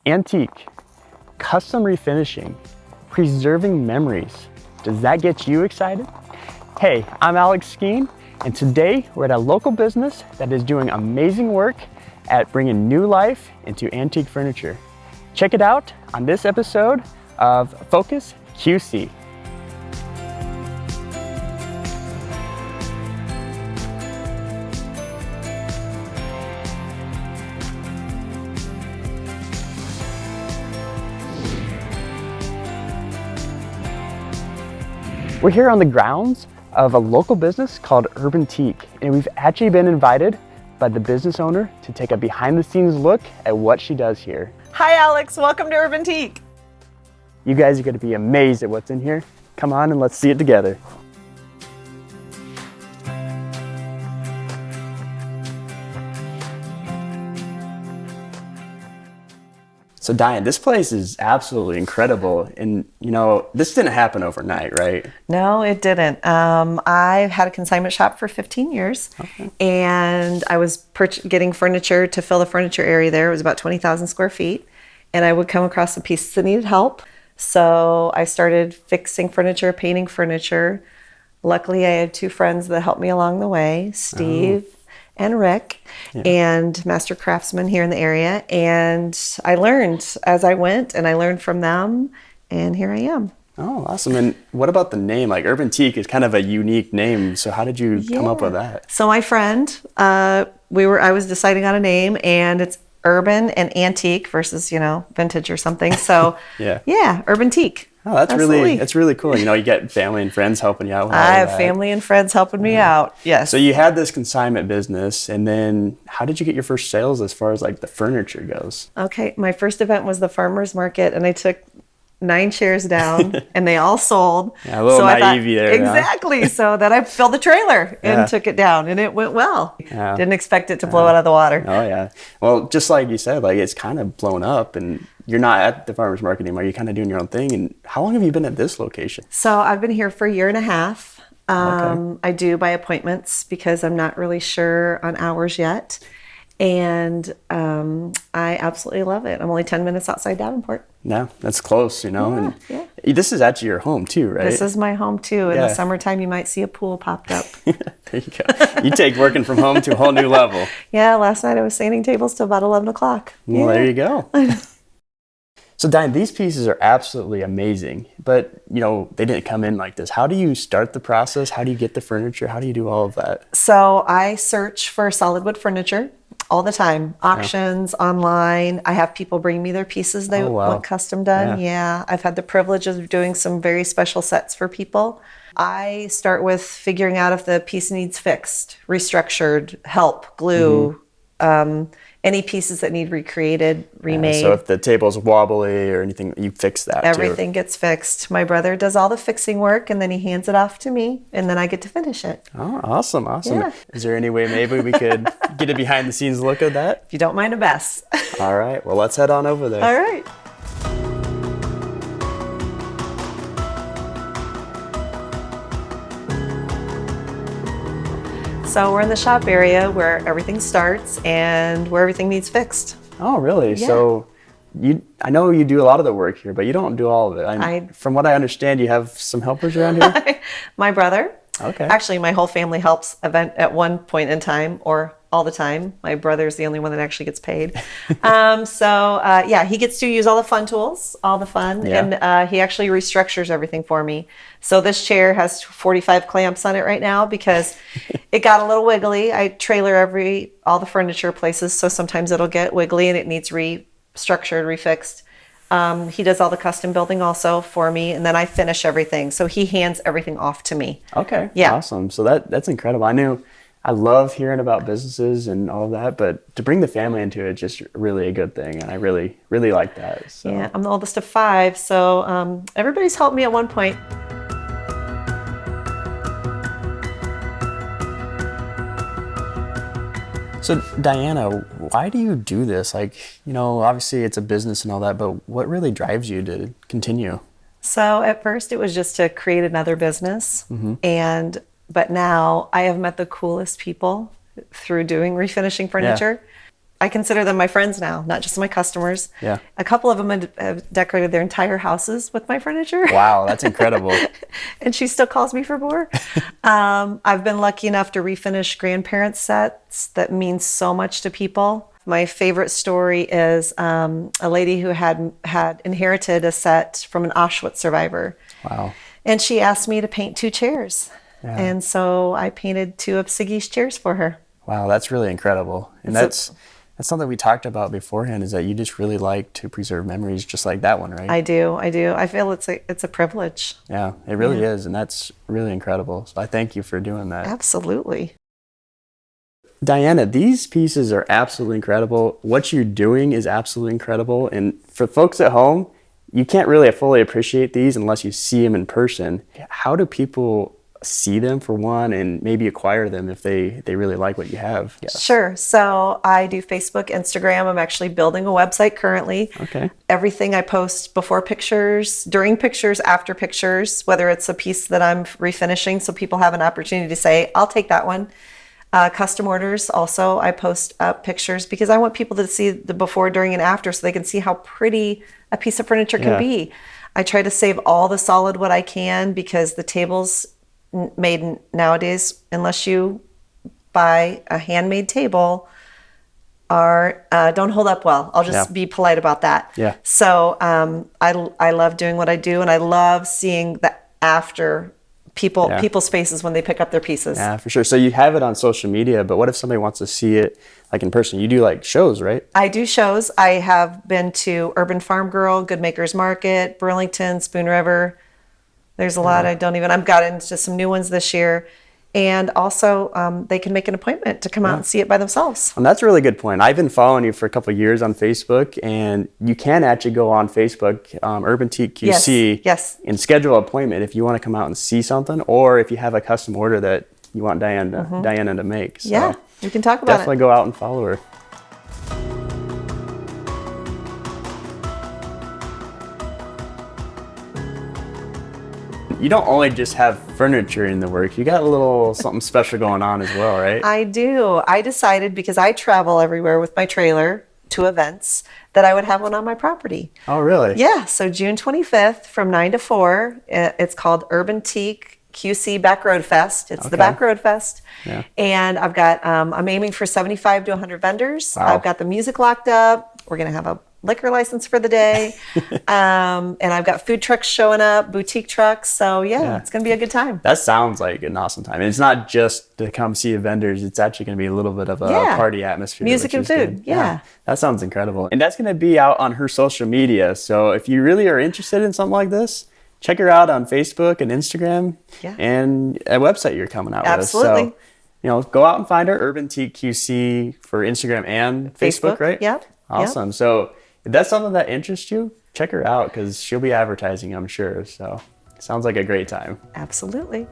Antique, custom refinishing, preserving memories. Does that get you excited? Hey, I'm Alex Skeen, and today we're at a local business that is doing amazing work at bringing new life into antique furniture. Check it out on this episode of Focus QC. We're here on the grounds of a local business called Urbantique, and we've actually been invited by the business owner to take a behind-the-scenes look at what she does here. Hi Alex, welcome to Urbantique. You guys are going to be amazed at what's in here. Come on and let's see it together. So Diane, this place is absolutely incredible. And you know, this didn't happen overnight, right? No, it didn't. I had a consignment shop for 15 years, and I was getting furniture to fill the furniture area there. It was about 20,000 square feet, and I would come across the pieces that needed help. So I started fixing furniture, painting furniture. Luckily, I had two friends that helped me along the way, Steve and Rick, and master craftsmen here in the area. And I learned as I went, and I learned from them, and here I am. Oh, awesome. And what about the name? Like Urbantique is kind of a unique name. So how did you come up with that? So my friend, I was deciding on a name, and it's urban and antique versus, vintage or something. So yeah, Urbantique. Oh, that's really cool. You know, you get family and friends helping you out with all I have that. family and friends helping me out. Yes. So you had this consignment business, and then how did you get your first sales as far as like the furniture goes? Okay, my first event was the farmer's market, and I took 9 chairs down, and they all sold. Yeah, a little naive there. Exactly. So then I filled the trailer and took it down, and it went well. Yeah. Didn't expect it to blow out of the water. Oh yeah. Well, just like you said, like it's kind of blown up, and you're not at the farmer's market anymore. You're kind of doing your own thing. And how long have you been at this location? So I've been here for a year and a half. I do by appointments because I'm not really sure on hours yet. And I absolutely love it. I'm only 10 minutes outside Davenport. No, that's close, and this is actually your home too, right? This is my home too. In the summertime, you might see a pool popped up. There you go. You take working from home to a whole new level. Yeah, last night I was sanding tables till about 11 o'clock. Well, there you go. So Diane, these pieces are absolutely amazing, but they didn't come in like this. How do you start the process? How do you get the furniture? How do you do all of that? So I search for solid wood furniture all the time. Auctions, online. I have people bring me their pieces they want custom done. Yeah, I've had the privilege of doing some very special sets for people. I start with figuring out if the piece needs fixed, restructured, help, glue, any pieces that need recreated, remade. So if the table's wobbly or anything, you fix that Everything gets fixed. My brother does all the fixing work, and then he hands it off to me, and then I get to finish it. Oh, awesome. Yeah. Is there any way maybe we could get a behind the scenes look at that? If you don't mind a mess. All right. Well, let's head on over there. All right. So we're in the shop area where everything starts and where everything needs fixed. Oh, really? Yeah. So I know you do a lot of the work here, but you don't do all of it. From what I understand, you have some helpers around here? My brother. Okay. Actually, my whole family helps at one point in time, or all the time. My brother's the only one that actually gets paid. He gets to use all the fun tools, and he actually restructures everything for me. So this chair has 45 clamps on it right now because it got a little wiggly. I trailer all the furniture places, so sometimes it'll get wiggly and it needs restructured, refixed. He does all the custom building also for me, and then I finish everything. So he hands everything off to me. Okay. Yeah. Awesome. So that's incredible. I love hearing about businesses and all of that, but to bring the family into it is just really a good thing, and I really, really like that. So. Yeah, I'm the oldest of 5, so everybody's helped me at one point. So Diana, why do you do this? Obviously it's a business and all that, but what really drives you to continue? So at first it was just to create another business, but now I have met the coolest people through doing refinishing furniture. I consider them my friends now, not just my customers. Yeah. A couple of them have decorated their entire houses with my furniture. Wow, that's incredible. And she still calls me for more. I've been lucky enough to refinish grandparents sets that means so much to people. My favorite story is a lady who had inherited a set from an Auschwitz survivor. Wow. And she asked me to paint 2 chairs. Yeah. And so I painted 2 of Siggy's chairs for her. Wow, that's really incredible. And that's something we talked about beforehand, is that you just really like to preserve memories just like that one, right? I do. I feel it's a privilege. Yeah, it really is. And that's really incredible. So I thank you for doing that. Absolutely. Diana, these pieces are absolutely incredible. What you're doing is absolutely incredible. And for folks at home, you can't really fully appreciate these unless you see them in person. How do people see them, for one, and maybe acquire them if they really like what you have? Yes. Sure. So I do Facebook, Instagram. I'm actually building a website currently. Okay. Everything I post before pictures, during pictures, after pictures, whether it's a piece that I'm refinishing, so people have an opportunity to say, I'll take that one. Custom orders also, I post up pictures because I want people to see the before, during, and after so they can see how pretty a piece of furniture can be. I try to save all the solid wood I can because the tables made nowadays, unless you buy a handmade table, are don't hold up well. I'll just be polite about that. Yeah. So I love doing what I do, and I love seeing the after people's faces when they pick up their pieces. Yeah, for sure. So you have it on social media, but what if somebody wants to see it like in person? You do like shows, right? I do shows. I have been to Urban Farm Girl, Good Makers Market, Burlington, Spoon River. There's a lot I've got into some new ones this year. And also they can make an appointment to come out and see it by themselves. And that's a really good point. I've been following you for a couple of years on Facebook, and you can actually go on Facebook, Urbantique QC, yes, and schedule an appointment if you want to come out and see something, or if you have a custom order that you want Diana to make. So yeah, we can talk about definitely go out and follow her. You don't only just have furniture in the works, you got a little something special going on as well, right? I do. I decided, because I travel everywhere with my trailer to events, that I would have one on my property. Oh, really? Yeah. So June 25th from 9 to 4, it's called Urbantique QC Back Road Fest. It's the Back Road Fest. Yeah. And I've got, I'm aiming for 75 to 100 vendors. Wow. I've got the music locked up. We're going to have a liquor license for the day. And I've got food trucks showing up, boutique trucks. So yeah, it's going to be a good time. That sounds like an awesome time. And it's not just to come see vendors. It's actually going to be a little bit of a party atmosphere. Music and food. Yeah. That sounds incredible. And that's going to be out on her social media. So if you really are interested in something like this, check her out on Facebook and Instagram and a website you're coming out with. Absolutely. So, go out and find her, Urbantique QC, for Instagram and Facebook, right? Yep. Awesome. So if that's something that interests you, check her out because she'll be advertising, I'm sure. So sounds like a great time. Absolutely.